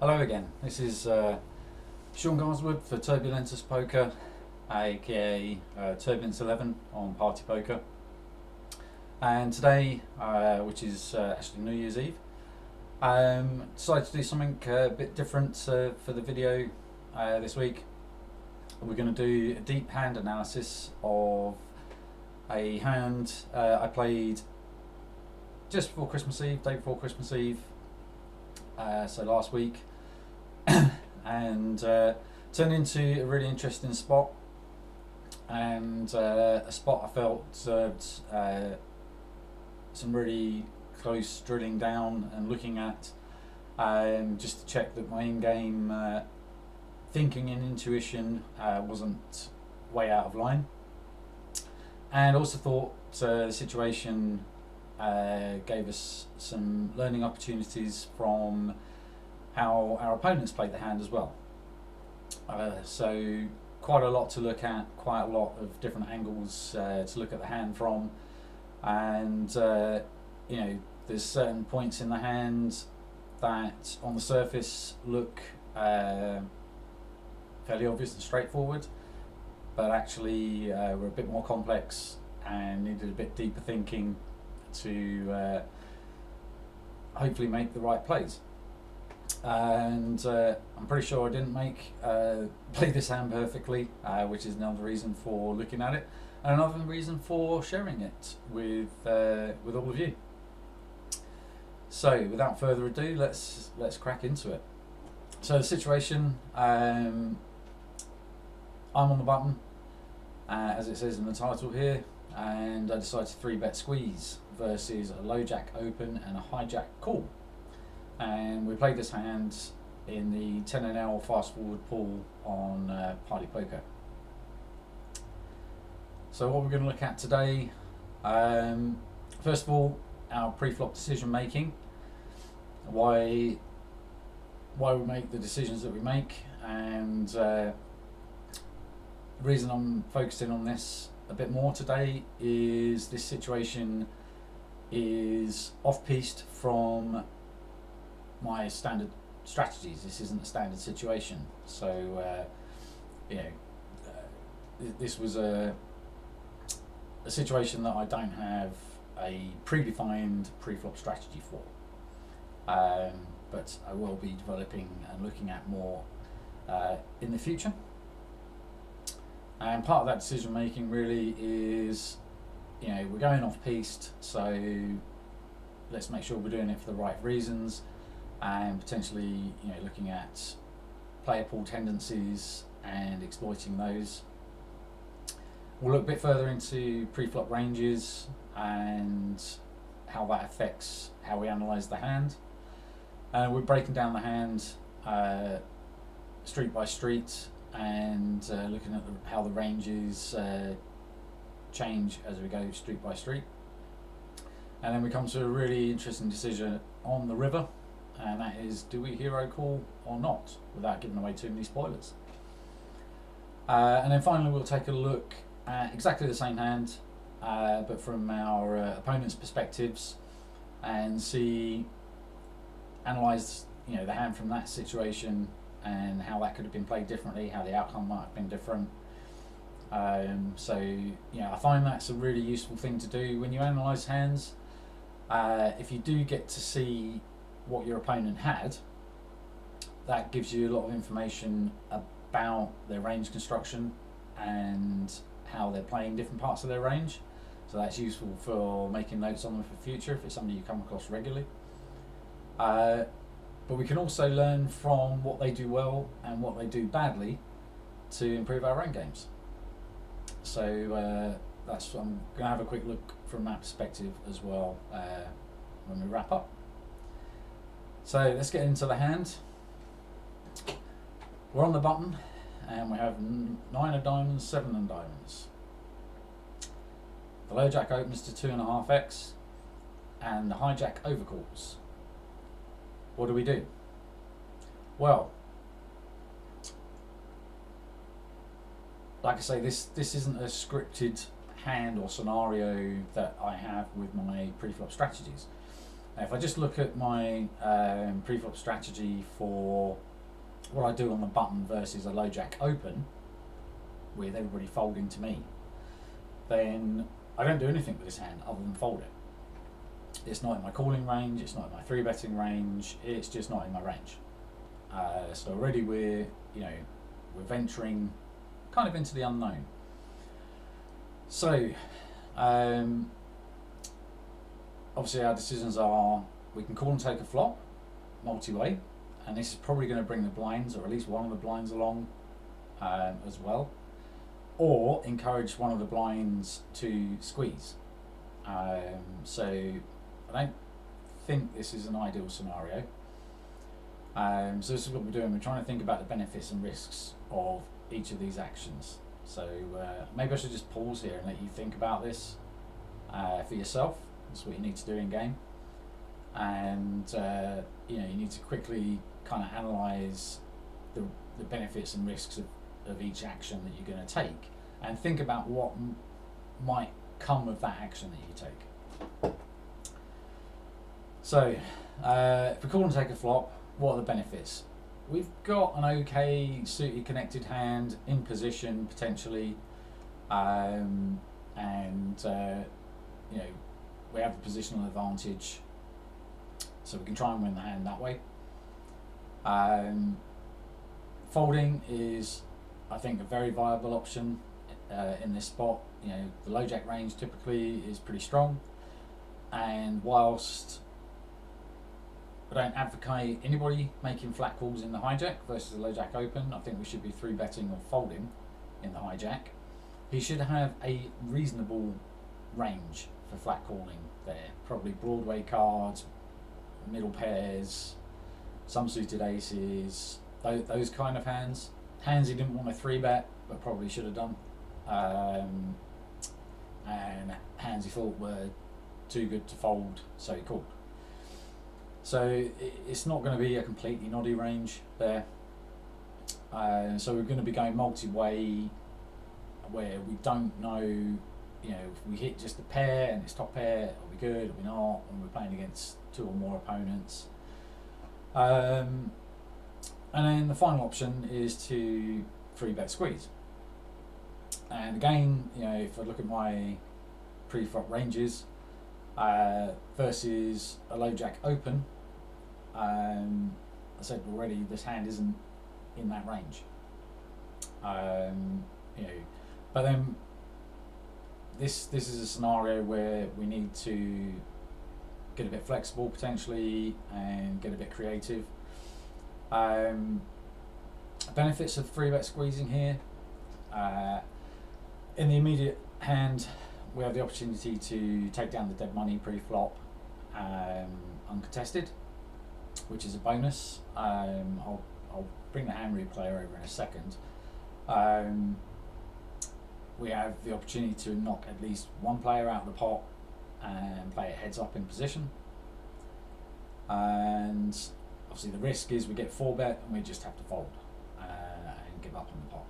Hello again, this is Sean Garswood for Turbulence Poker, aka Turbulence 11 on PartyPoker. And today, which is actually New Year's Eve, decided to do something a bit different for the video this week. We're going to do a deep hand analysis of a hand I played just before Christmas Eve, day before Christmas Eve, so last week. And turned into a really interesting spot, and a spot I felt deserved some really close drilling down and looking at, just to check that my in-game thinking and intuition wasn't way out of line, and also thought the situation gave us some learning opportunities from how our opponents played the hand as well. So quite a lot to look at, quite a lot of different angles to look at the hand from, and you know, there's certain points in the hand that on the surface look fairly obvious and straightforward, but actually were a bit more complex and needed a bit deeper thinking to hopefully make the right plays. And I'm pretty sure I didn't play this hand perfectly, which is another reason for looking at it, and another reason for sharing it with all of you. So without further ado, let's crack into it. So the situation, I'm on the button, as it says in the title here, and I decided to 3-bet squeeze versus a low jack open and a hijack call. And we played this hand in the 10 NL FastForward pool on PartyPoker. So what we're going to look at today, first of all, our pre-flop decision making, why we make the decisions that we make, and the reason I'm focusing on this a bit more today is this situation is off-piste from my standard strategies. This isn't a standard situation, so you know, this was a situation that I don't have a predefined pre-flop strategy for, but I will be developing and looking at more in the future. And part of that decision making really is, you know, we're going off piste, so let's make sure we're doing it for the right reasons, and potentially, you know, looking at player pool tendencies and exploiting those. We'll look a bit further into pre-flop ranges and how that affects how we analyse the hand. And we're breaking down the hand street by street, and looking at how the ranges change as we go street by street. And then we come to a really interesting decision on the river, and that is, do we hero call or not, without giving away too many spoilers. And then finally we'll take a look at exactly the same hand, but from our opponents' perspectives, and analyse, you know, the hand from that situation and how that could have been played differently, how the outcome might have been different. So, you know, I find that's a really useful thing to do when you analyse hands. If you do get to see what your opponent had, that gives you a lot of information about their range construction and how they're playing different parts of their range. So that's useful for making notes on them for future if it's somebody you come across regularly. But we can also learn from what they do well and what they do badly to improve our own games. So that's, I'm going to have a quick look from that perspective as well when we wrap up. So let's get into the hand. We're on the button, and we have 9 of diamonds, 7 of diamonds. The low jack opens to 2.5x, and the hijack overcalls. What do we do? Well, like I say, this isn't a scripted hand or scenario that I have with my pre-flop strategies. Now, if I just look at my preflop strategy for what I do on the button versus a low jack open, with everybody folding to me, then I don't do anything with this hand other than fold it. It's not in my calling range, it's not in my 3-betting range, it's just not in my range. So already we're venturing kind of into the unknown. So obviously our decisions are, we can call and take a flop multi-way, and this is probably going to bring the blinds, or at least one of the blinds, along as well, or encourage one of the blinds to squeeze. So I don't think this is an ideal scenario. So this is what we're doing. We're trying to think about the benefits and risks of each of these actions. So maybe I should just pause here and let you think about this for yourself. That's what you need to do in game, and you need to quickly kind of analyze the benefits and risks of each action that you're going to take, and think about what might come of that action that you take. So if we call and take a flop, what are the benefits? We've got an okay suited connected hand in position potentially, and we have the positional advantage, so we can try and win the hand that way. Folding is, I think, a very viable option in this spot. The low jack range typically is pretty strong, and whilst I don't advocate anybody making flat calls in the hijack versus the low jack open, I think we should be 3-betting or folding in the hijack. He should have a reasonable range for flat calling there. Probably Broadway cards, middle pairs, some suited aces, those kind of hands. Hands he didn't want to 3-bet, but probably should have done. And hands he thought were too good to fold, so he called. So it's not going to be a completely noddy range there. So we're going to be going multi-way, where we don't know, if we hit just a pair and it's top pair, are we good, are we not, when we're playing against 2 or more opponents. And then the final option is to 3-bet squeeze. And again, if I look at my pre-flop ranges versus a low jack open, I said already this hand isn't in that range. But then this is a scenario where we need to get a bit flexible potentially and get a bit creative. Benefits of 3-bet squeezing here. In the immediate hand, we have the opportunity to take down the dead money pre-flop uncontested, which is a bonus. I'll bring the hand replayer over in a second. We have the opportunity to knock at least one player out of the pot and play it heads up in position. And obviously the risk is we get 4-bet and we just have to fold and give up on the pot.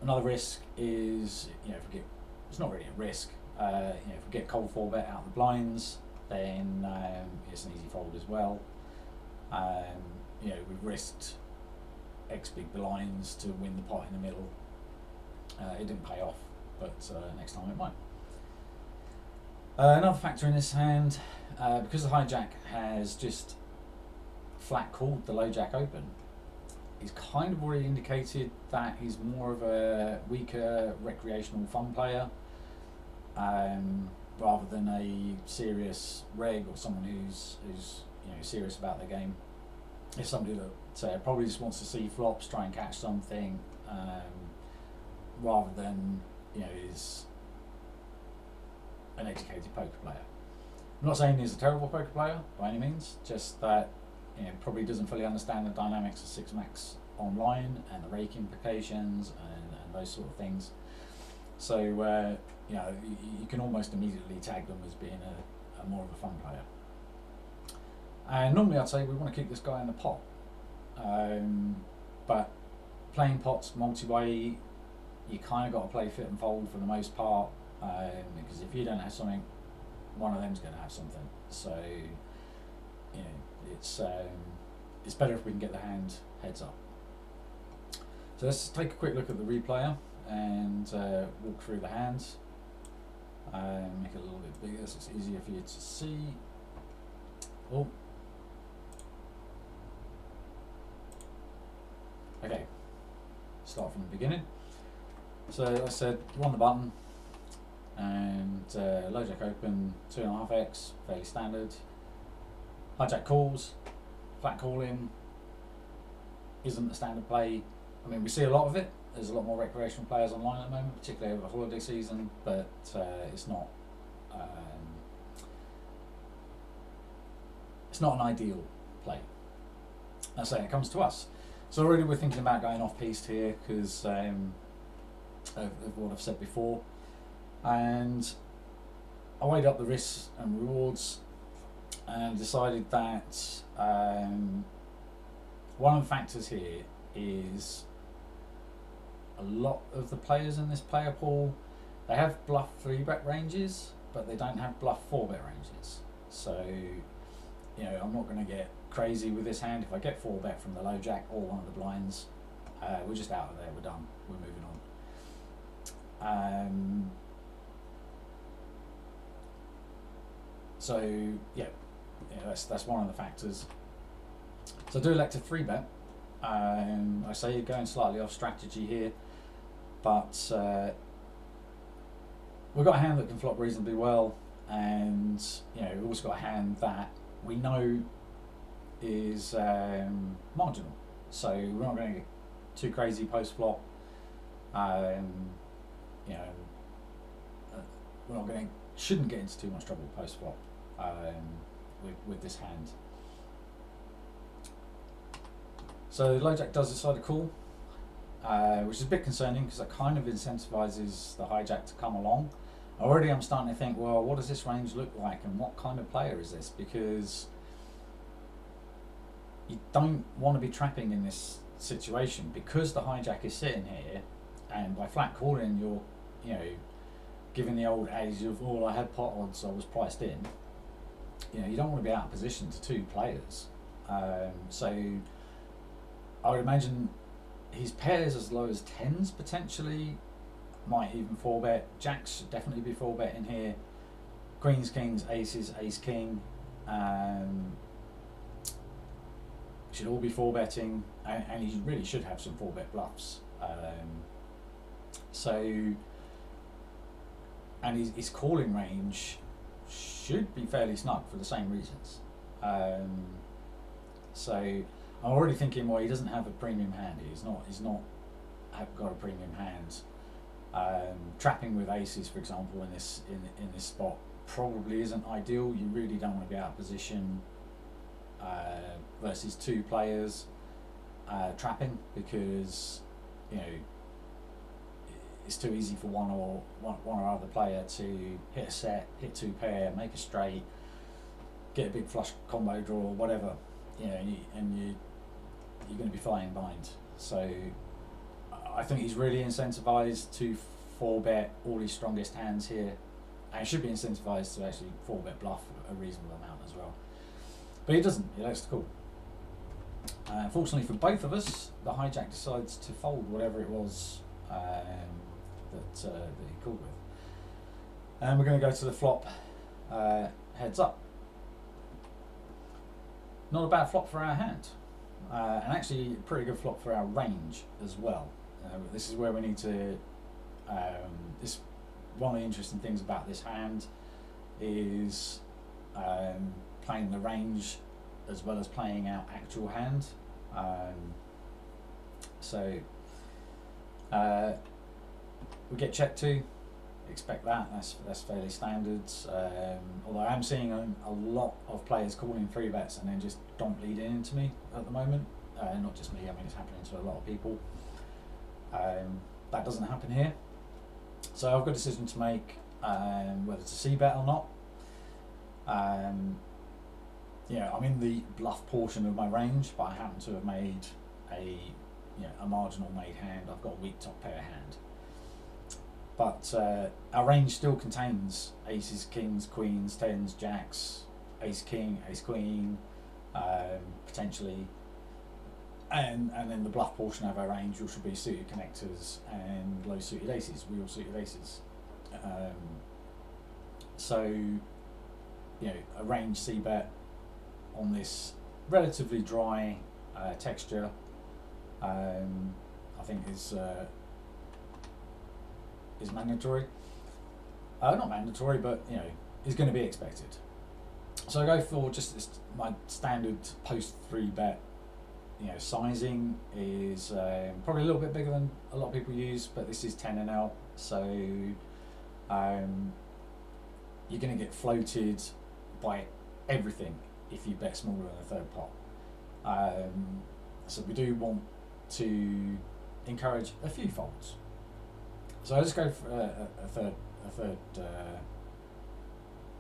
Another risk is, if we get, it's not really a risk, if we get cold 4-bet out of the blinds, then it's an easy fold as well. We've risked X big blinds to win the pot in the middle. It didn't pay off, but next time it might. Another factor in this hand, because the hijack has just flat called the low jack open, he's kind of already indicated that he's more of a weaker recreational fun player, rather than a serious reg or someone who's serious about the game. It's somebody that probably just wants to see flops, try and catch something, rather than is an educated poker player. I'm not saying he's a terrible poker player by any means, just that probably doesn't fully understand the dynamics of 6-max online and the rake implications and those sort of things. So you can almost immediately tag them as being a more of a fun player. And normally I'd say we want to keep this guy in the pot, but playing pots multi-way, you kind of got to play fit and fold for the most part, because if you don't have something one of them's going to have something. So, you know, it's better if we can get the hand heads up. So let's take a quick look at the replayer and walk through the hands. Make it a little bit bigger so it's easier for you to see. Oh. Okay, start from the beginning. So like I said, won the button, and low jack open, 2.5x, fairly standard. Hijack calls, flat calling isn't a standard play. I mean, we see a lot of it. There's a lot more recreational players online at the moment, particularly over the holiday season, but it's not an ideal play. I say it comes to us. So already we're thinking about going off piste here because of what I've said before, and I weighed up the risks and rewards and decided that one of the factors here is a lot of the players in this player pool, they have bluff 3-bet ranges, but they don't have bluff 4-bet ranges. So, you know, I'm not going to get crazy with this hand. If I get 4-bet from the low jack or one of the blinds, we're just out of there, we're done, we're moving on. So yeah, that's one of the factors. So I do elect a 3-bet. I say you're going slightly off strategy here, but we've got a hand that can flop reasonably well, and you know, we've also got a hand that we know is marginal, so we're not going to get too crazy post flop. You know, we're not going to, shouldn't get into too much trouble post flop with this hand. So low jack does decide to call, which is a bit concerning because that kind of incentivizes the hijack to come along. Already I'm starting to think, well, what does this range look like and what kind of player is this? Because you don't want to be trapping in this situation because the hijack is sitting here, and by flat calling you're, you know, giving the old adage of, oh, I had pot odds, I was priced in. You know, you don't want to be out of position to 2 players. So I would imagine his pairs as low as 10s potentially, might even 4-bet. Jacks should definitely be 4-bet in here. Queens, kings, aces, ace, king should all be 4-betting, and he really should have some 4-bet bluffs. And his calling range should be fairly snug for the same reasons. So I'm already thinking, well, he doesn't have a premium hand. He's not got a premium hand. Trapping with aces, for example, in this spot probably isn't ideal. You really don't want to be out of position versus 2 players trapping, because you know it's too easy for one or other player to hit a set, hit 2 pair, make a straight, get a big flush combo draw, whatever, you know, and you're going to be flying blind. So I think he's really incentivized to 4-bet all his strongest hands here, and he should be incentivized to actually 4-bet bluff a reasonable amount as well. But he doesn't, he likes to call. Fortunately for both of us, the hijack decides to fold whatever it was that he called with. And we're going to go to the flop heads up. Not a bad flop for our hand, and actually a pretty good flop for our range as well. This is where we need to, one of the interesting things about this hand is playing the range as well as playing our actual hand. So we get check 2, expect that, that's fairly standard. Although I am seeing a lot of players calling 3-bets and then just don't lead into me at the moment. Not just me, I mean it's happening to a lot of people. That doesn't happen here. So I've got a decision to make whether to c-bet or not. Yeah, I'm in the bluff portion of my range, but I happen to have made a marginal made hand. I've got a weak top pair hand. but our range still contains aces, kings, queens, tens, jacks, ace king, ace queen, potentially, and then the bluff portion of our range, which will be suited connectors and low suited aces, real suited aces. So, you know, a range c-bet on this relatively dry texture, I think is mandatory. Not mandatory, but you know, is going to be expected. So I go for just this, my standard post 3-bet. You know, sizing is probably a little bit bigger than a lot of people use, but this is 10 NL, so you're going to get floated by everything if you bet smaller than a third pot. So we do want to encourage a few folds. So I just go for a third,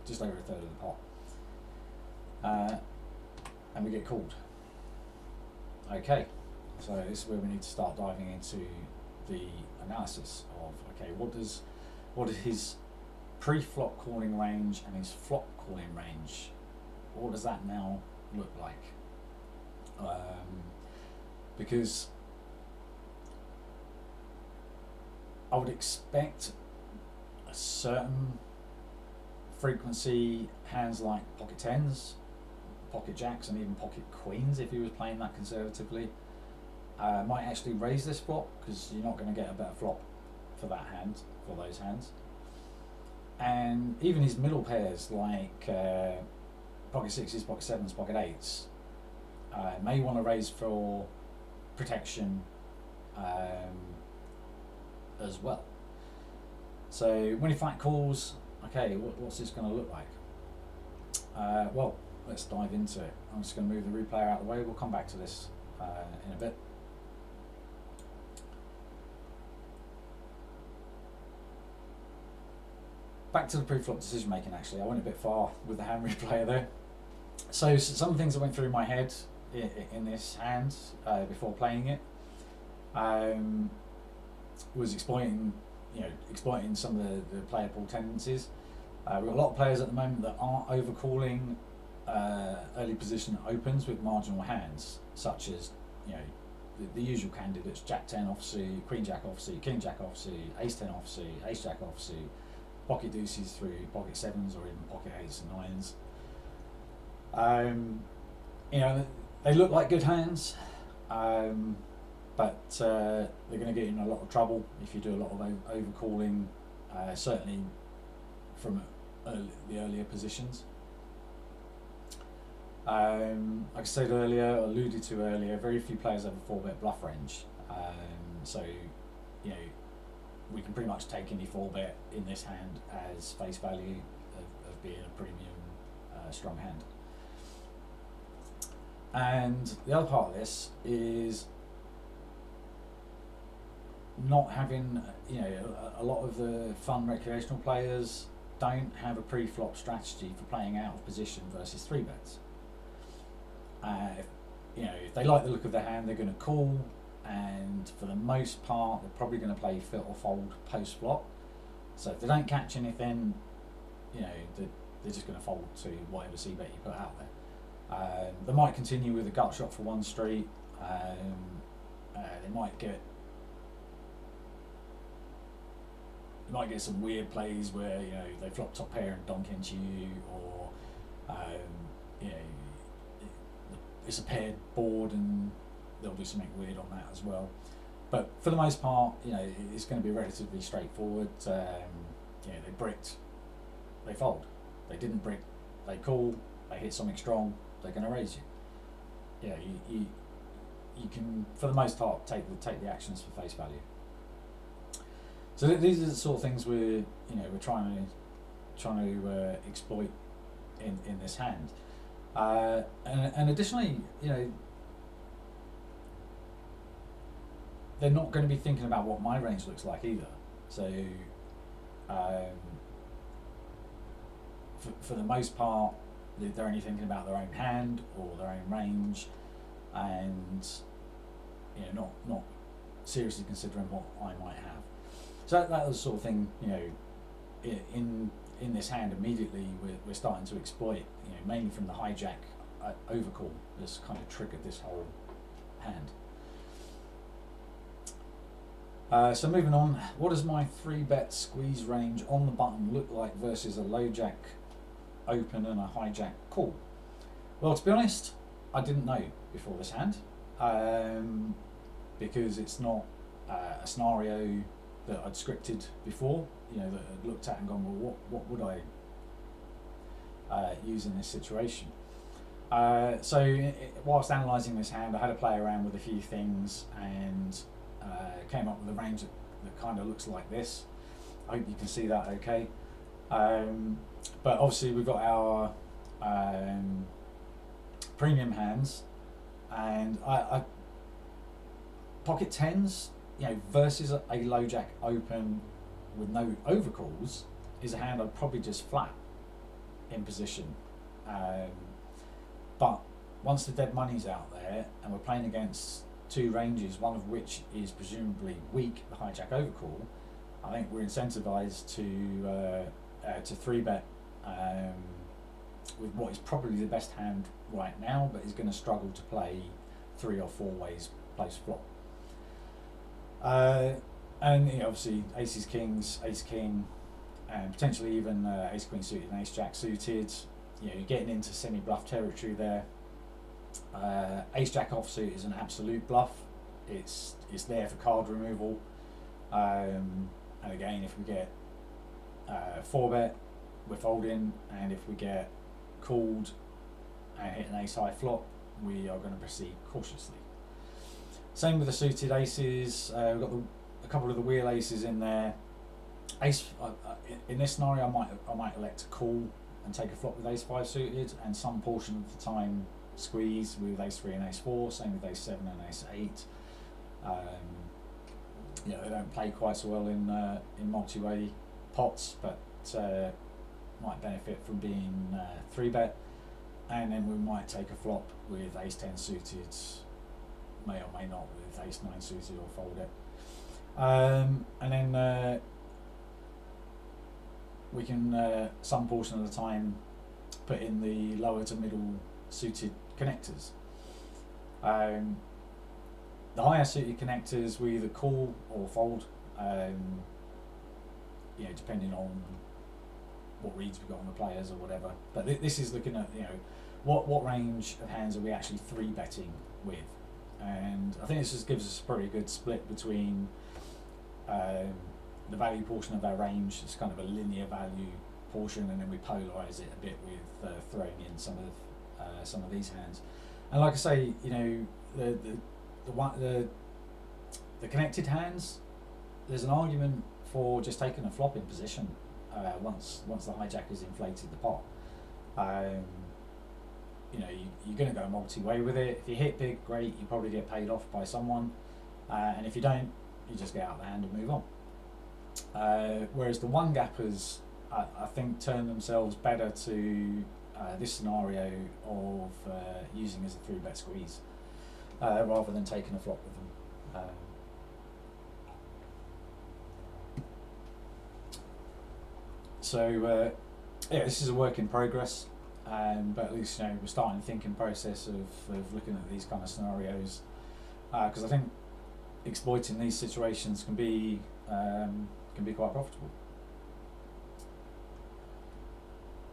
just over a third of the pot, and we get called. Okay, so this is where we need to start diving into the analysis of, okay, what does his pre-flop calling range and his flop calling range, what does that now look like? Because I would expect a certain frequency hands like pocket tens, pocket jacks, and even pocket queens, if he was playing that conservatively, might actually raise this flop, because you're not going to get a better flop for that hand, for those hands. And even his middle pairs like pocket sixes, pocket sevens, pocket eights may want to raise for protection as well. So when he flat calls, okay, what's this going to look like? Well, let's dive into it. I'm just going to move the replayer out of the way. We'll come back to this in a bit. Back to the pre-flop decision making. Actually, I went a bit far with the hand replayer there. So some things that went through my head in this hand before playing it was exploiting some of the player pool tendencies. We've got a lot of players at the moment that aren't overcalling early position opens with marginal hands, such as, you know, the usual candidates: Jack 10 offsuit, Queen Jack offsuit, King Jack offsuit, Ace 10 offsuit, Ace Jack offsuit, pocket deuces through pocket sevens or even pocket eights and nines. You know, they look like good hands, but they're going to get you in a lot of trouble if you do a lot of overcalling, certainly from the earlier positions. Like I said earlier, alluded to earlier, very few players have a 4-bet bluff range. So, you know, we can pretty much take any 4-bet in this hand as face value of being a premium strong hand. And the other part of this is not having, you know, a lot of the fun recreational players don't have a pre-flop strategy for playing out of position versus 3-bets. If they like the look of the hand, they're going to call, and for the most part, they're probably going to play fit or fold post flop. So if they don't catch anything, you know, they're just going to fold to whatever c-bet you put out there. They might continue with a gut shot for one street. They might get some weird plays where, you know, they flop top pair and donk into you, or you know, it's a paired board and they'll do something weird on that as well. But for the most part, you know, it's going to be relatively straightforward. You know, they bricked, they fold. They didn't brick, they call. They hit something strong, they're going to raise you. Yeah, you can, for the most part, take the actions for face value. So these are the sort of things we're trying to exploit in this hand. And additionally, you know, they're not going to be thinking about what my range looks like either. So for the most part, they're only thinking about their own hand or their own range, and, you know, not seriously considering what I might have. So that was the sort of thing, you know, in this hand immediately we're starting to exploit, you know, mainly from the hijack overcall that's kind of triggered this whole hand. So moving on, what does my 3-bet squeeze range on the button look like versus a low jack open and a hijack call? Well, to be honest, I didn't know before this hand, because it's not a scenario that I'd scripted before, you know, that I'd looked at and gone, well, what would I use in this situation? So whilst analysing this hand, I had to play around with a few things and came up with a range that kind of looks like this. I hope you can see that okay. But obviously we've got our premium hands, and I pocket tens, you know, versus a low jack open with no overcalls is a hand I'd probably just flat in position. But once the dead money's out there and we're playing against two ranges, one of which is presumably weak, the hijack overcall, I think we're incentivized to 3-bet with what is probably the best hand right now, but is going to struggle to play 3 or 4 ways post flop. And you know, obviously aces, kings, ace king, and potentially even ace queen suited and ace jack suited. You know, you're getting into semi bluff territory there. Ace jack offsuit is an absolute bluff. It's there for card removal. And again, if we get 4-bet, we're folding, and if we get called and hit an ace high flop, we are going to proceed cautiously. Same with the suited aces. We've got a couple of the wheel aces in there. Ace in this scenario, I might elect to call and take a flop with ace 5 suited, and some portion of the time squeeze with ace 3 and ace 4. Same with ace 7 and ace 8. You know, they don't play quite so well in multi-way pots, but might benefit from being 3-bet. And then we might take a flop with ace 10 suited, may or may not with ace 9 suited, or fold it. And then we can some portion of the time put in the lower to middle suited connectors. The higher suited connectors we either call or fold, you know, depending on what reads we've got on the players or whatever. But this is looking at, you know, what range of hands are we actually 3-betting with, and I think this just gives us a pretty good split between the value portion of our range. It's kind of a linear value portion, and then we polarize it a bit with throwing in some of these hands. And like I say, you know, the connected hands, there's an argument for just taking a flop in position once the hijack has inflated the pot. You know, you're going to go multi-way with it. If you hit big, great, you probably get paid off by someone, and if you don't, you just get out the hand and move on. Whereas the one gappers, I think, turn themselves better to this scenario of using as a 3-bet squeeze rather than taking a flop with them. So yeah, this is a work in progress, but at least, you know, we're starting the thinking process of looking at these kind of scenarios, because I think exploiting these situations can be quite profitable.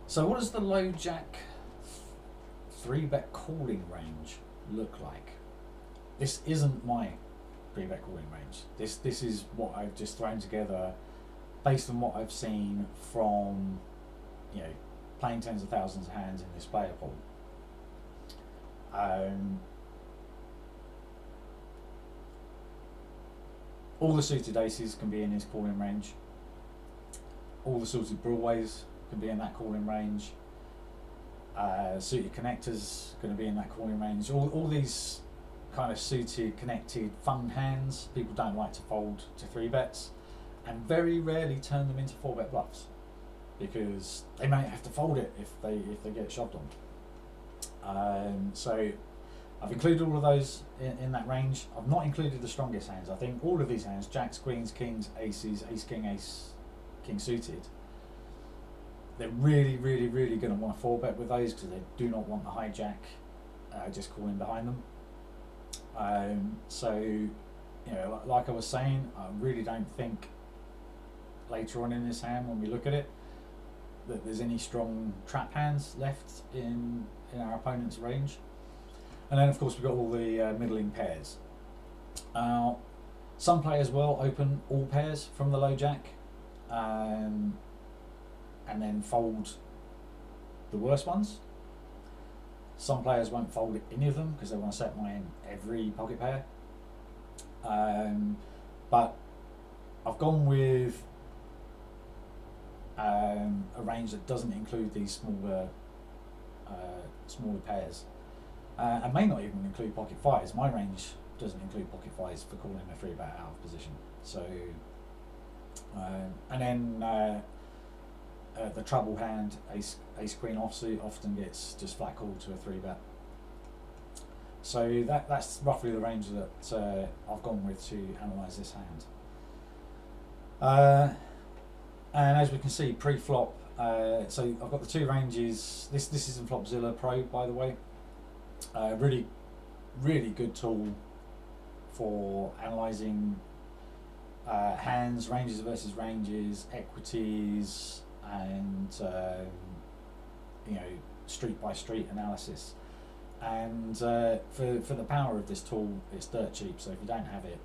So what does the low jack 3-bet calling range look like? This isn't my 3-bet calling range. This is what I've just thrown together based on what I've seen from, you know, playing tens of thousands of hands in this player pool. All the suited aces can be in his calling range. All the suited broadways can be in that calling range. Suited connectors going to be in that calling range. All these kind of suited, connected, fun hands, people don't like to fold to 3-bets, and very rarely turn them into 4-bet bluffs, because they may have to fold it if they get shoved on. So I've included all of those in that range. I've not included the strongest hands. I think all of these hands, jacks, queens, kings, aces, ace, king suited, they're really, really, really going to want to 4-bet with those because they do not want the hijack just calling behind them. So, you know, like I was saying, I really don't think later on in this hand, when we look at it, that there's any strong trap hands left in our opponent's range. And then, of course, we've got all the middling pairs. Some players will open all pairs from the low jack and then fold the worst ones. Some players won't fold any of them because they want to set mine every pocket pair. But I've gone with a range that doesn't include these smaller pairs. And may not even include pocket fives. My range doesn't include pocket fives for calling a 3-bet out of position. So, and then the trouble hand, ace queen offsuit, often gets just flat called to a 3-bet. So that's roughly the range that I've gone with to analyse this hand. And as we can see, pre-flop. So I've got the two ranges. This is in Flopzilla Pro, by the way. Really, really good tool for analysing hands, ranges versus ranges, equities, and you know, street by street analysis. And for the power of this tool, it's dirt cheap. So if you don't have it,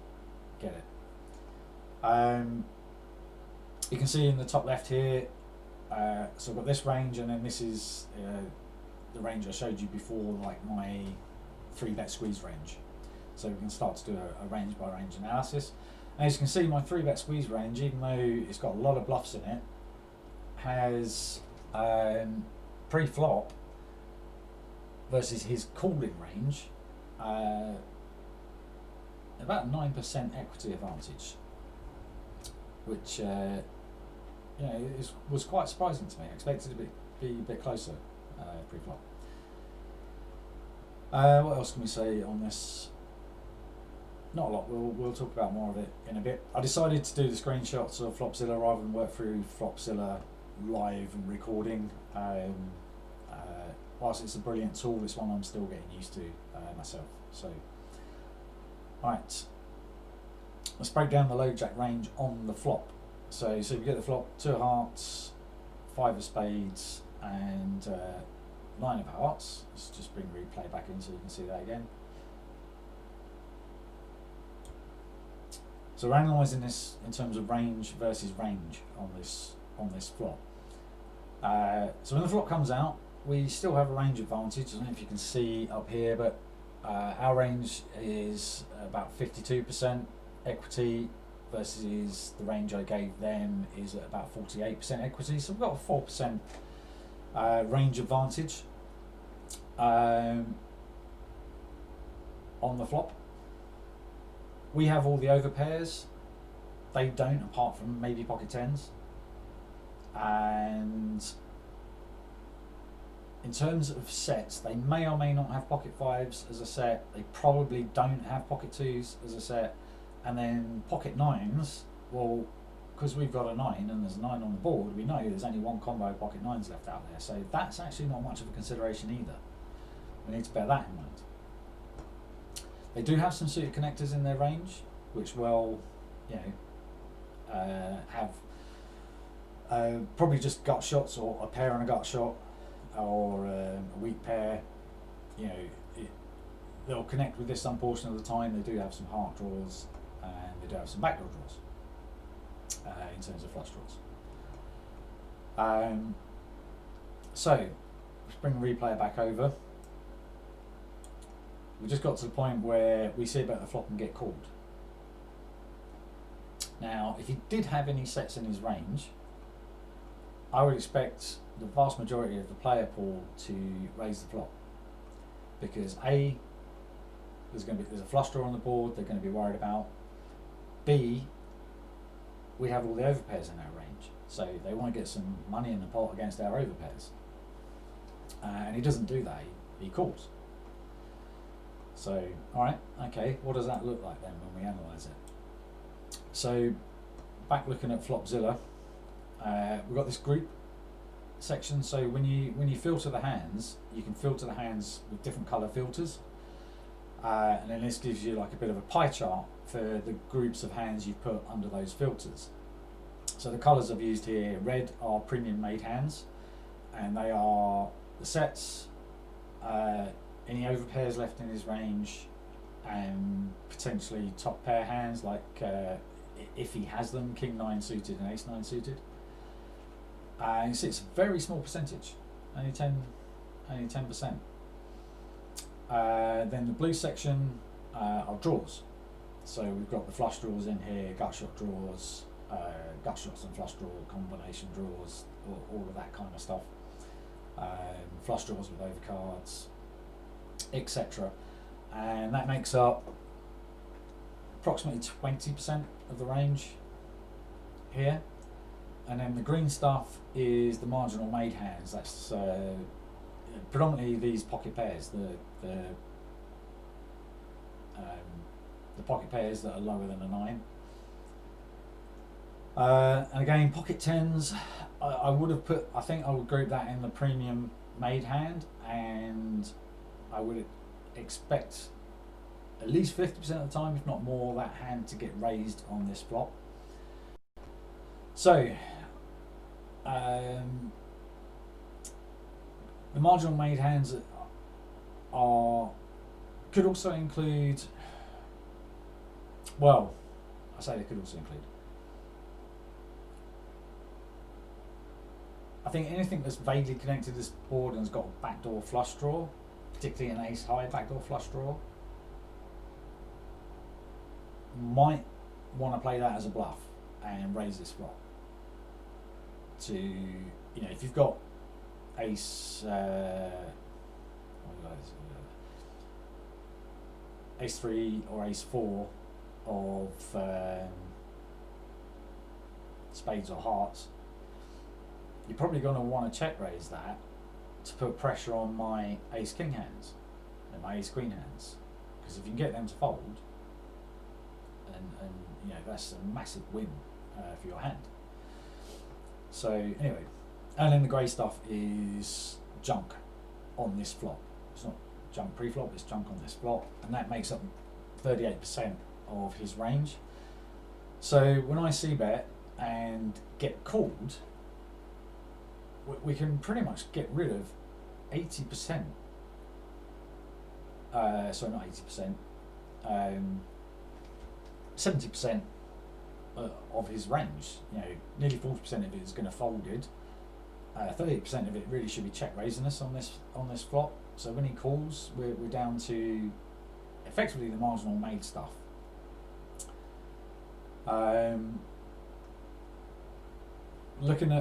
get it. You can see in the top left here. So I've got this range, and then this is the range I showed you before, like my 3-bet squeeze range. So we can start to do a range by range analysis. And as you can see, my 3-bet squeeze range, even though it's got a lot of bluffs in it, has pre-flop versus his calling range about 9% equity advantage, which you know, was quite surprising to me. I expected it to be a bit closer pre-flop. What else can we say on this? Not a lot. We'll talk about more of it in a bit. I decided to do the screenshots of Flopzilla rather than work through Flopzilla live and recording. Whilst it's a brilliant tool, this one I'm still getting used to myself. So, right, let's break down the low jack range on the flop. So you get the flop, 2 of hearts, 5 of spades, and 9 of hearts. Let's just bring replay back in so you can see that again. So we're analysing this in terms of range versus range on this flop. So when the flop comes out, we still have a range advantage. I don't know if you can see up here, but our range is about 52% equity versus the range I gave them is at about 48% equity. So we've got a 4% range advantage on the flop. We have all the overpairs. They don't, apart from maybe pocket tens. And in terms of sets, they may or may not have pocket fives as a set. They probably don't have pocket twos as a set. And then pocket nines, well, because we've got a 9 and there's a 9 on the board, we know there's only one combo of pocket nines left out there. So that's actually not much of a consideration either. We need to bear that in mind. They do have some suited connectors in their range, which will, you know, have probably just gut shots, or a pair and a gut shot, or a weak pair. You know, they'll connect with this some portion of the time. They do have some heart draws, and they do have some backdoor draws in terms of flush draws. So let's bring the replayer back over. We just got to the point where we see about the flop and get called. Now, if he did have any sets in his range, I would expect the vast majority of the player pool to raise the flop, because A, there's a flush draw on the board they're going to be worried about. B, we have all the overpairs in our range, so they want to get some money in the pot against our overpairs. And he doesn't do that. He calls. So, all right, okay, what does that look like then when we analyse it? So, back looking at Flopzilla, we've got this group section. So when you filter the hands, you can filter the hands with different colour filters, and then this gives you like a bit of a pie chart for the groups of hands you've put under those filters. So the colours I've used here, red are premium made hands, and they are the sets, any overpairs left in his range, and potentially top pair hands like if he has them, king 9 suited and ace 9 suited. You see it's a very small percentage, only 10%. Then the blue section are draws. So we've got the flush draws in here, gut shot draws, gut shots and flush draw combination draws, all of that kind of stuff. Flush draws with overcards, etc. And that makes up approximately 20% of the range here. And then the green stuff is the marginal made hands. That's predominantly these pocket pairs, the pocket pairs that are lower than a 9. And again, pocket 10s, I would have put, I think I would group that in the premium made hand, and I would expect at least 50% of the time, if not more, that hand to get raised on this flop. So, the marginal made hands could also include, well, I say they could also include, I think anything that's vaguely connected to this board and has got a backdoor flush draw, particularly an ace high backdoor flush draw, might want to play that as a bluff and raise this flop. To, you know, if you've got ace, ace 3 or ace 4 of spades or hearts, you're probably going to want to check raise that to put pressure on my ace king hands and my ace queen hands, because if you can get them to fold, and you know, that's a massive win for your hand. So anyway, and then the grey stuff is junk on this flop. It's not junk pre-flop, it's junk on this flop, and that makes up 38% of his range. So when I c-bet and get called, we can pretty much get rid of 80%. Sorry, not 80%. 70% of his range. You know, nearly 40% of it is going to folded. 30% of it really should be check raising us on this flop. So when he calls, we're down to effectively the marginal made stuff. Looking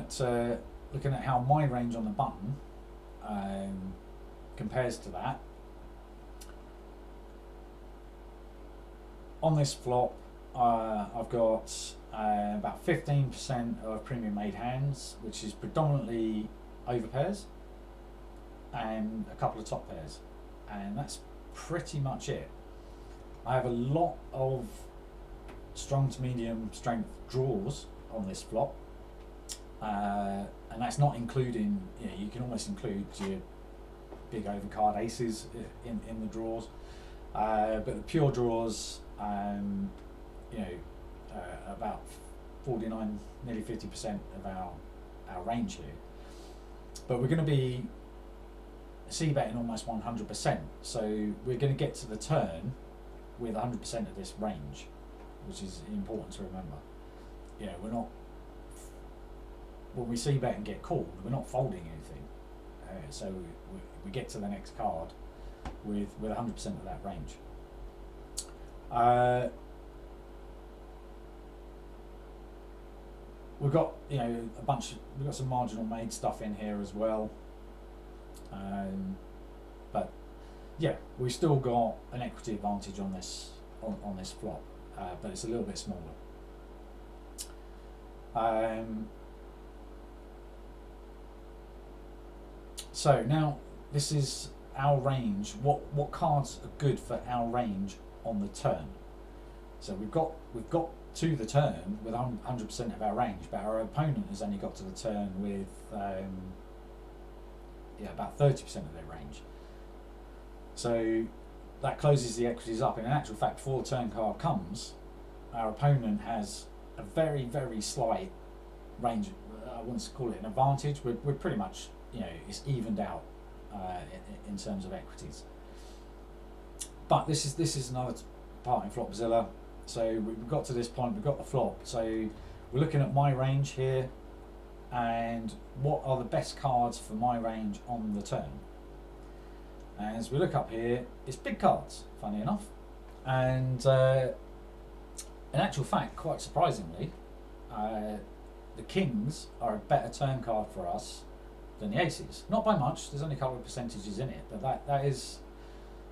at how my range on the button compares to that. On this flop, I've got about 15% of premium made hands, which is predominantly overpairs, and a couple of top pairs, and that's pretty much it. I have a lot of strong to medium strength draws on this flop, and that's not including, you know, you can almost include your big overcard aces in the draws, but the pure draws, you know, about 49, nearly 50% of our range here. But we're going to be c-betting almost 100%, so we're going to get to the turn with 100% of this range, which is important to remember. You know, we're not, when we c-bet and get called, we're not folding anything. So we get to the next card with 100% of that range. We've got, you know, we've got some marginal made stuff in here as well. But yeah, we've still got an equity advantage on this flop, but it's a little bit smaller. So now this is our range, what cards are good for our range on the turn. So we've got to the turn with 100% of our range, but our opponent has only got to the turn with about 30% of their range. So that closes the equities up. In actual fact, before the turn card comes, our opponent has a very, very slight range. I wouldn't call it an advantage. We're pretty much, it's evened out in terms of equities. But this is another part in Flopzilla. So we've got to this point, we've got the flop. So we're looking at my range here, and what are the best cards for my range on the turn. And as we look up here, it's big cards, funny enough. And in actual fact, quite surprisingly, the kings are a better turn card for us than the aces. Not by much, there's only a couple of percentages in it, but that is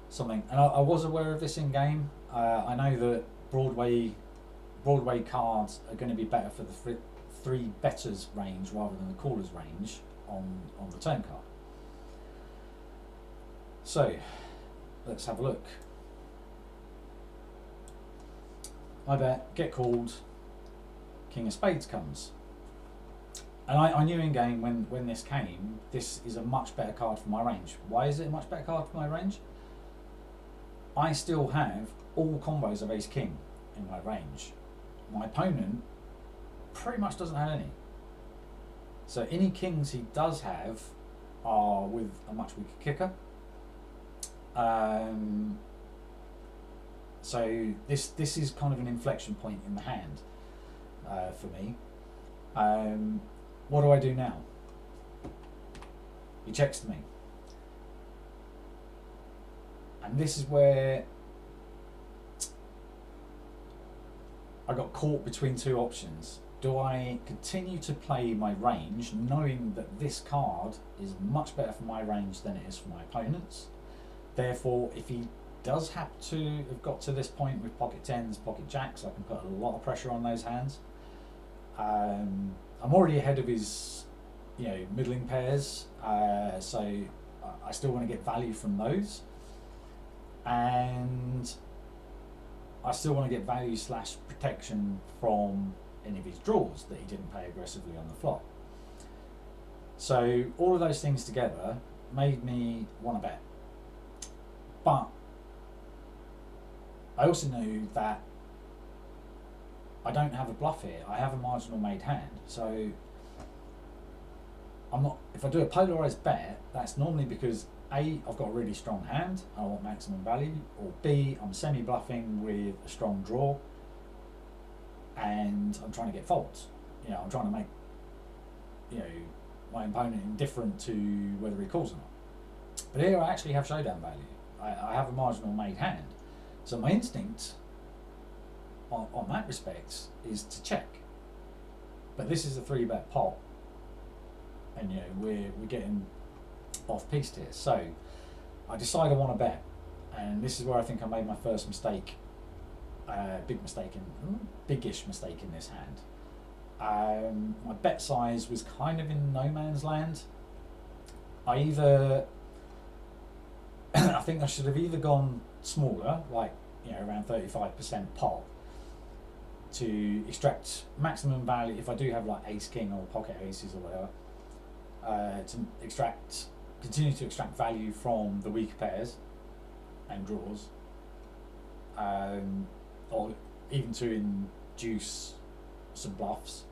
something. And I was aware of this in game. I know that Broadway cards are going to be better for the three betters range rather than the callers range on the turn card. So let's have a look. I bet, get called, King of Spades comes. And I knew in game when this came, this is a much better card for my range. Why is it a much better card for my range? I still have all combos of ace king in my range. My opponent pretty much doesn't have any. So any kings he does have are with a much weaker kicker. So this is kind of an inflection point in the hand for me. What do I do now? He checks to me. And this is where I got caught between two options. Do I continue to play my range knowing that this card is much better for my range than it is for my opponent's? Therefore, if he does have to have got to this point with pocket tens, pocket jacks, I can put a lot of pressure on those hands. I'm already ahead of his, middling pairs, so I still want to get value from those, and I still want to get value / protection from any of his draws that he didn't play aggressively on the flop. So all of those things together made me want to bet. But I also knew that I don't have a bluff here. I have a marginal made hand. So I'm not. If I do a polarized bet, that's normally because A, I've got a really strong hand, I want maximum value, or B, I'm semi-bluffing with a strong draw, and I'm trying to get folds. I'm trying to make, my opponent indifferent to whether he calls or not. But here I actually have showdown value. I have a marginal made hand. So my instinct on that respect is to check. But this is a 3-bet pot, and we're getting off piste here. So I decide I want to bet, and this is where I think I made my first mistake, biggish mistake in this hand. My bet size was kind of in no man's land. I think I should have either gone smaller, like around 35% pot, to extract maximum value if I do have like ace king or pocket aces or whatever, to continue to extract value from the weaker pairs and draws, or even to induce some bluffs,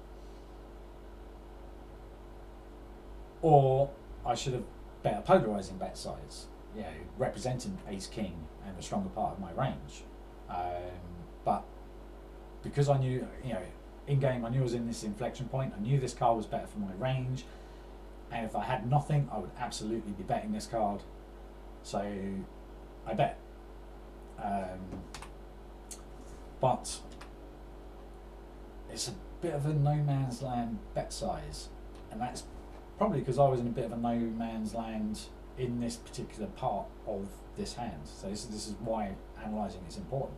or I should have bet a polarizing bet size, representing ace king and the stronger part of my range, but because I knew, in game I knew I was in this inflection point, I knew this card was better for my range, and if I had nothing I would absolutely be betting this card, so I bet. But it's a bit of a no man's land bet size, and that's probably because I was in a bit of a no man's land in this particular part of this hand. So this is why analysing is important.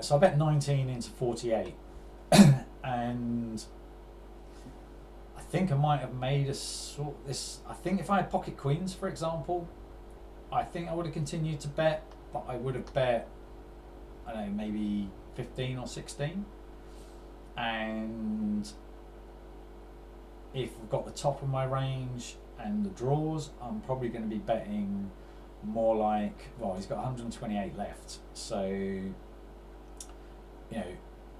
So I bet 19 into 48, and I think I might have made I think if I had pocket queens, for example, I think I would have continued to bet, but I would have bet, I don't know, maybe 15 or 16. And if we've got the top of my range and the draws, I'm probably going to be betting more like, well, he's got 128 left. So, you know,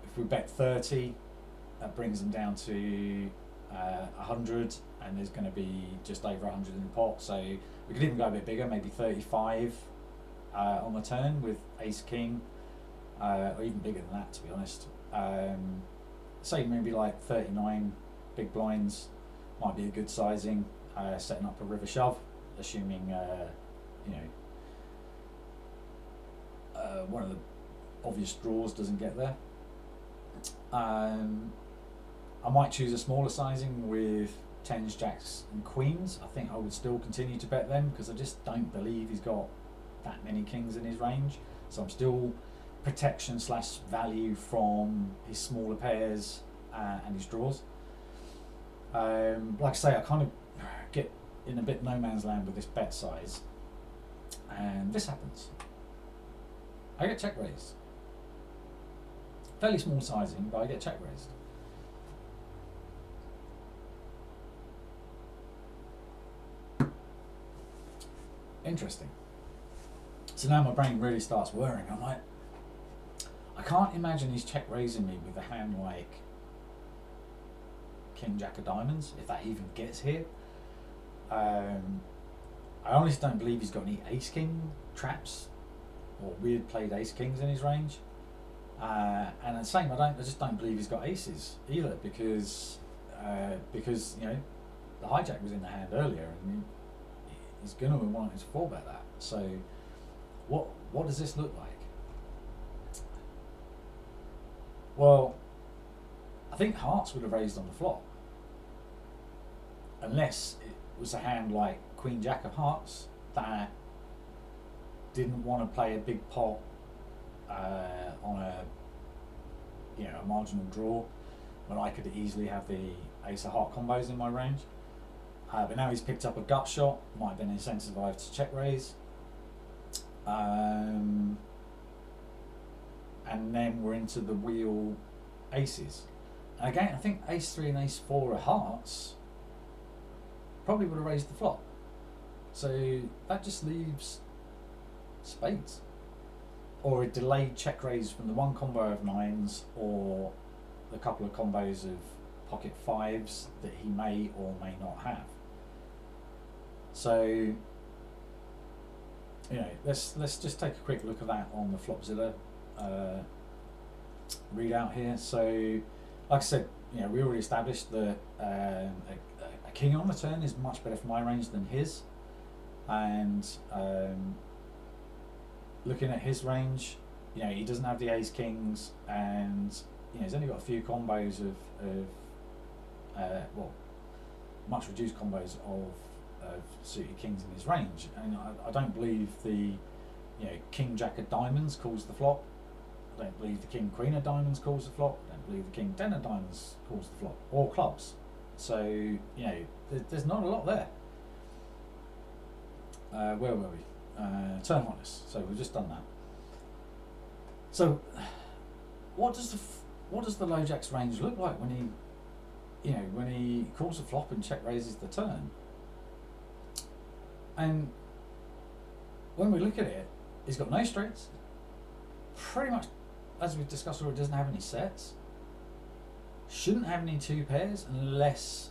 if we bet 30, that brings him down to 100, and there's going to be just over 100 in the pot. So we could even go a bit bigger, maybe 35 on the turn with ace king, or even bigger than that, to be honest. Say maybe like 39 big blinds might be a good sizing, setting up a river shove, assuming you know, one of the obvious draws doesn't get there. I might choose a smaller sizing with 10s, jacks and queens. I think I would still continue to bet them because I just don't believe he's got that many kings in his range. So I'm still protection / value from his smaller pairs and his draws. Like I say, I kind of get in a bit no man's land with this bet size, and this happens. I get check raised. Fairly small sizing, but I get check raised. Interesting. So now my brain really starts whirring. I'm like, I can't imagine he's check raising me with a hand like King Jack of Diamonds, if that even gets here. I honestly don't believe he's got any ace king traps or weird played ace kings in his range. And the same, I just don't believe he's got aces either, because you know, the hijack was in the hand earlier, and he's going to want to four bet that. So what does this look like? Well, I think hearts would have raised on the flop, unless it was a hand like Queen Jack of Hearts that didn't want to play a big pot on a marginal draw when I could easily have the ace of heart combos in my range. But now he's picked up a gut shot, might have been incentivized to check raise. And then we're into the wheel aces. And again, I think ace 3 and ace 4 of hearts probably would have raised the flop. So that just leaves spades, or a delayed check raise from the one combo of nines, or the couple of combos of pocket fives that he may or may not have. So, you know, let's just take a quick look at that on the Flopzilla readout here. So, like I said, you know, we already established that a king on the turn is much better for my range than his, and looking at his range, you know, he doesn't have the ace kings, and you know, he's only got a few combos of well, much reduced combos of suited kings in his range. And I don't believe the King Jack of Diamonds calls the flop. I don't believe the King Queen of Diamonds calls the flop. I don't believe the King 10 of Diamonds calls the flop, or clubs. So you know, there's not a lot there. Where were we? Turn Hotness. So we've just done that. So what does the low jack's range look like when he calls a flop and check raises the turn? And when we look at it, he's got no straights. Pretty much, as we've discussed already, doesn't have any sets. Shouldn't have any two pairs unless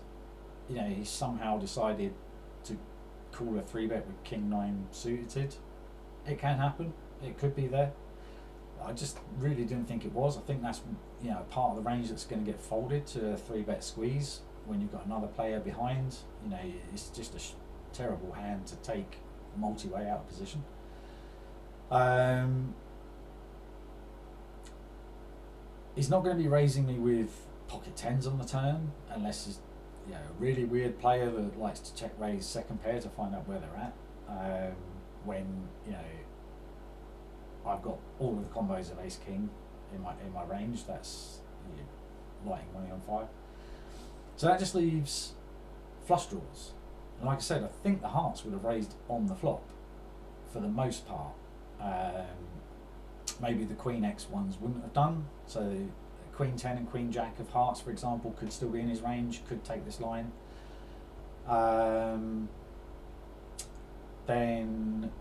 he somehow decided to call a 3-bet with King 9 suited. It can happen. It could be there. I just really didn't think it was. I think that's part of the range that's going to get folded to a 3-bet squeeze when you've got another player behind. It's just a terrible hand to take multi-way out of position. He's not going to be raising me with pocket 10s on the turn unless he's a really weird player that likes to check raise second pair to find out where they're at. When I've got all of the combos of ace king in my range, that's lighting money on fire. So that just leaves flush draws. And like I said, I think the hearts would have raised on the flop for the most part. Maybe the Queen X ones wouldn't have done. So Queen 10 and Queen Jack of hearts, for example, could still be in his range, could take this line. Then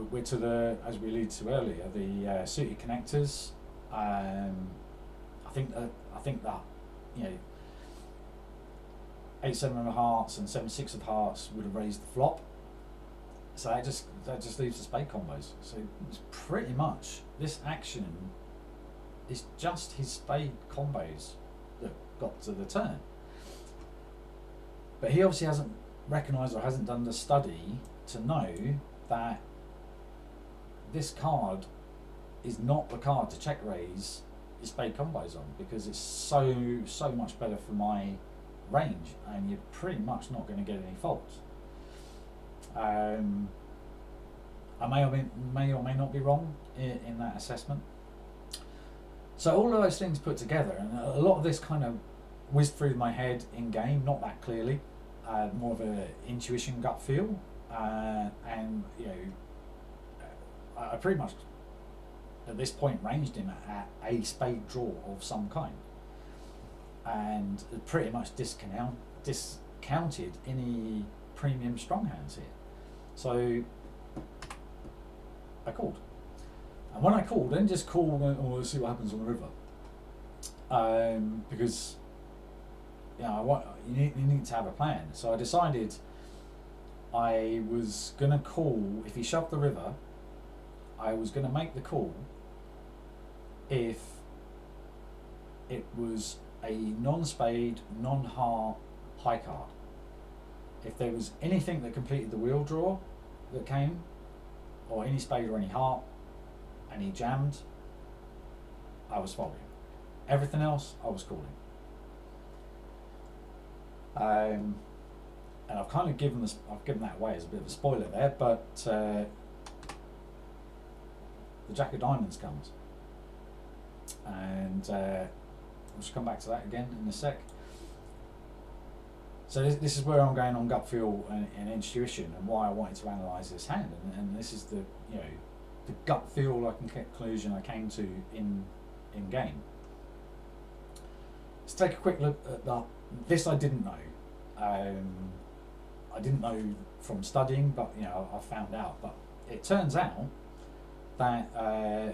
we're to the, as we alluded to earlier, the suited connectors. I think that you know, 8-7 of hearts and 7-6 of hearts would have raised the flop. So that just leaves the spade combos. So it's pretty much this action is just his spade combos that got to the turn. But he obviously hasn't recognised or hasn't done the study to know that this card is not the card to check raise his spade combos on, because it's so much better for my range, and you're pretty much not going to get any faults. I may or may not be wrong in that assessment. So all of those things put together, and a lot of this kind of whizzed through my head in game, not that clearly, more of a intuition, gut feel, and you know, I pretty much at this point ranged him at a spade draw of some kind, and pretty much discounted any premium strong hands here. So I called, and when I called, I didn't just call and let's see what happens on the river, because you know, you need to have a plan. So I decided I was going to call. If he shoved the river, I was going to make the call if it was a non-spade, non-heart high card. If there was anything that completed the wheel draw that came, or any spade or any heart, and he jammed, I was folding. Everything else, I was calling. And I've kind of given that away as a bit of a spoiler there, but the Jack of Diamonds comes, and we'll just come back to that again in a sec. So this is where I'm going on gut feel and intuition, and why I wanted to analyse this hand, and this is the the gut feel conclusion I came to in game. Let's take a quick look at that. This I didn't know. I didn't know from studying, but I found out. But it turns out that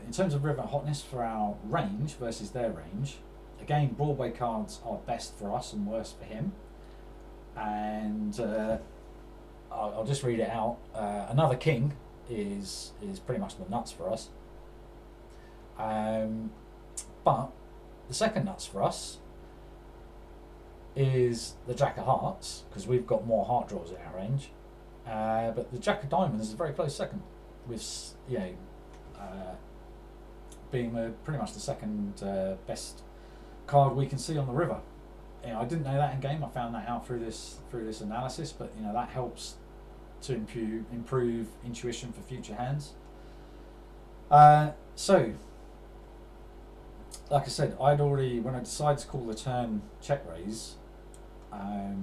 in terms of river hotness for our range versus their range, again, Broadway cards are best for us and worst for him. And I'll just read it out. Another king is pretty much the nuts for us. But the second nuts for us is the Jack of Hearts, because we've got more heart draws in our range. But the Jack of Diamonds is a very close second, with being pretty much the second best card we can see on the river. I didn't know that in game. I found that out through this analysis, but that helps to improve intuition for future hands. So, like I said, I'd already, when I decided to call the turn check raise, I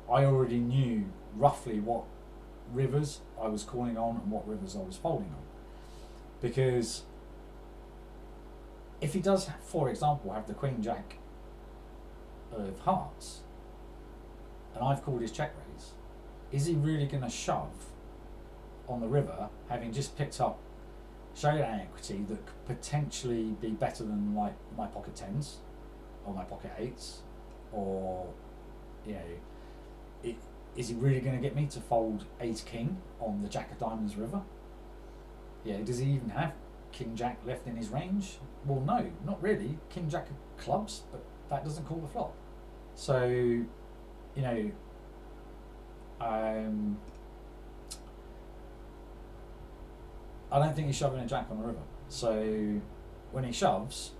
already knew roughly what rivers I was calling on and what rivers I was folding on. Because if he does, for example, have the Queen Jack of hearts, and I've called his check raise, is he really going to shove on the river, having just picked up showdown equity that could potentially be better than like my pocket tens or my pocket eights, or is he really going to get me to fold ace king on the Jack of Diamonds river? Does he even have King Jack left in his range? Well, no, not really. King Jack of clubs, but that doesn't call the flop. So, I don't think he's shoving a jack on the river. So when he shoves,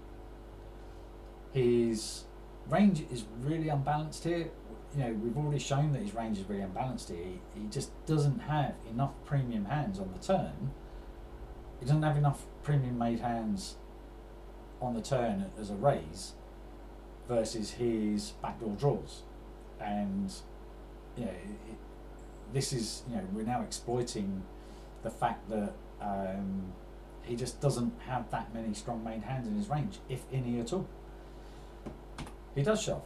his range is really unbalanced here. We've already shown that his range is really unbalanced here. He just doesn't have enough premium hands on the turn. He doesn't have enough premium made hands on the turn as a raise versus his backdoor draws. And you know, this is, you know, we're now exploiting the fact that he just doesn't have that many strong main hands in his range, if any at all. He does shove,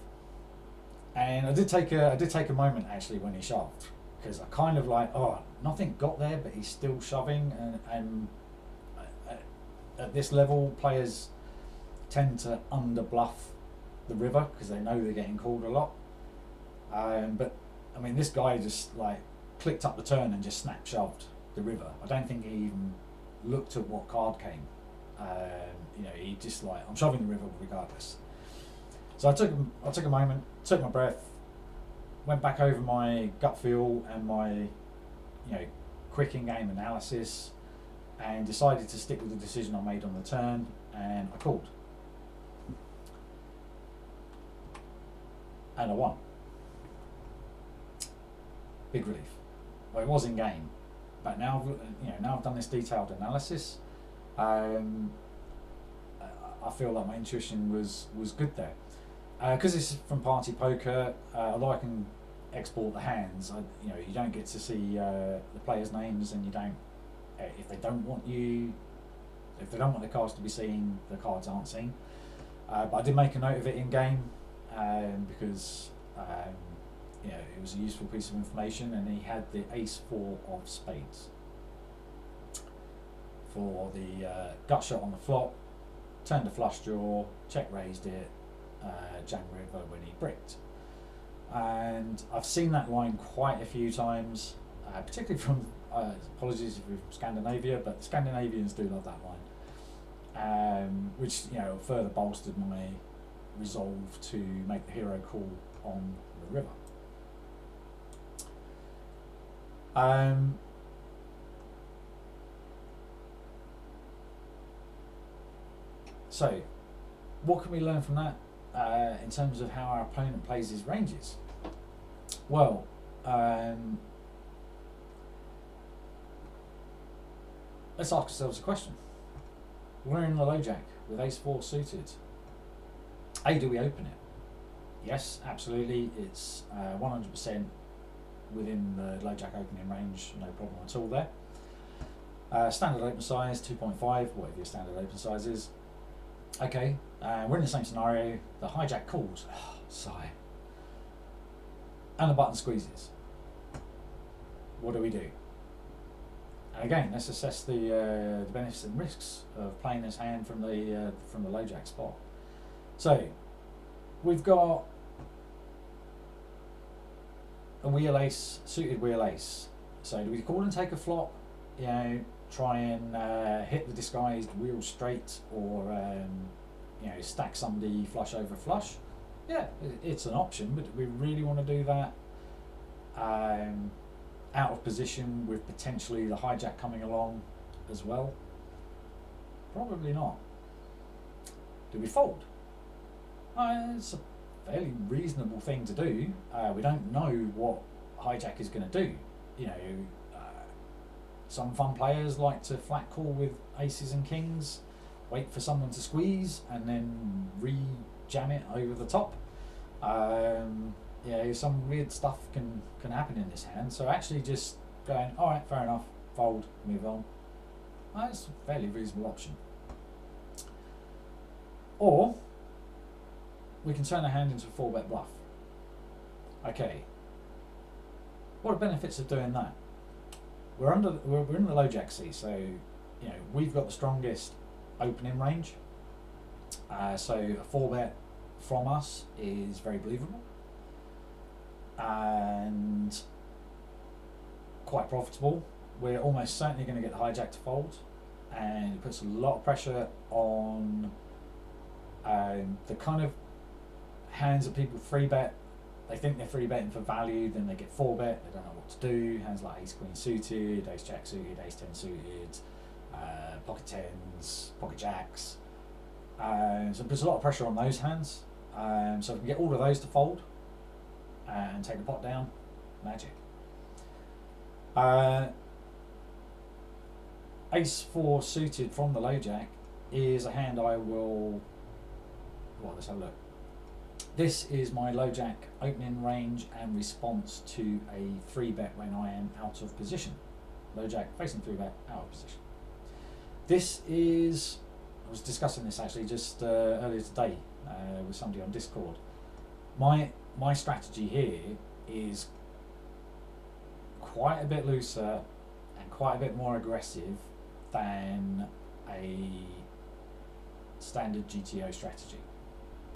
and I did take a moment actually when he shoved, because I kind of like, oh, nothing got there, but he's still shoving, and at this level, players tend to under bluff the river because they know they're getting called a lot. But I mean, this guy just like clicked up the turn and just snap shoved the river. I don't think he even looked at what card came. You know, he just like, I'm shoving the river regardless. So I took a moment, took my breath, went back over my gut feel and my, you know, quick in-game analysis, and decided to stick with the decision I made on the turn, and I called. And I won. Big relief. Well, it was in game, but now I've done this detailed analysis. I feel like my intuition was good there, because it's from PartyPoker. Although I can export the hands, you don't get to see the players' names, and you don't. If they don't want the cards to be seen, the cards aren't seen. But I did make a note of it in game, because it was a useful piece of information, and he had the ace-4 of spades for the gut shot on the flop, turned a flush draw, check raised it, jam river when he bricked. And I've seen that line quite a few times, particularly from, apologies if you're from Scandinavia, but Scandinavians do love that line, which further bolstered my resolve to make the hero call on the river. So, what can we learn from that in terms of how our opponent plays his ranges? Well, let's ask ourselves a question. We're in the low jack with ace-4 suited. Do we open it? Yes, absolutely. It's 100% within the low jack opening range, no problem at all there. Standard open size 2.5, whatever your standard open size is. Okay, we're in the same scenario. The hijack calls, sigh, and the button squeezes. What do we do? And again, let's assess the benefits and risks of playing this hand from the low jack spot. So we've got a wheel ace, suited wheel ace. So do we call and take a flop? Try and hit the disguised wheel straight, or stack somebody flush over flush. Yeah, it's an option, but do we really want to do that out of position with potentially the hijack coming along as well? Probably not. Do we fold? It's a fairly reasonable thing to do. We don't know what hijack is going to do. Some fun players like to flat call with aces and kings, wait for someone to squeeze, and then re-jam it over the top. Some weird stuff can happen in this hand. So actually just going, all right, fair enough, fold, move on. That's a fairly reasonable option. Or we can turn a hand into a 4-bet bluff. Okay, what are the benefits of doing that? We're in the low jack seat, so we've got the strongest opening range. So a 4-bet from us is very believable and quite profitable. We're almost certainly going to get the hijack to fold, and it puts a lot of pressure on the kind of hands that people 3-bet. They think they're 3-betting for value, then they get 4-bet, they don't know what to do. Hands like ace-queen suited, ace-jack suited, ace-10 suited, pocket tens, pocket jacks. So it puts a lot of pressure on those hands. So if we can get all of those to fold and take the pot down, magic. Ace-4 suited from the low jack is a hand I will... Well, let's have a look. This is my low jack opening range and response to a 3-bet when I am out of position. Low jack facing 3-bet, out of position. This is, I was discussing this actually just earlier today with somebody on Discord. My strategy here is quite a bit looser and quite a bit more aggressive than a standard GTO strategy.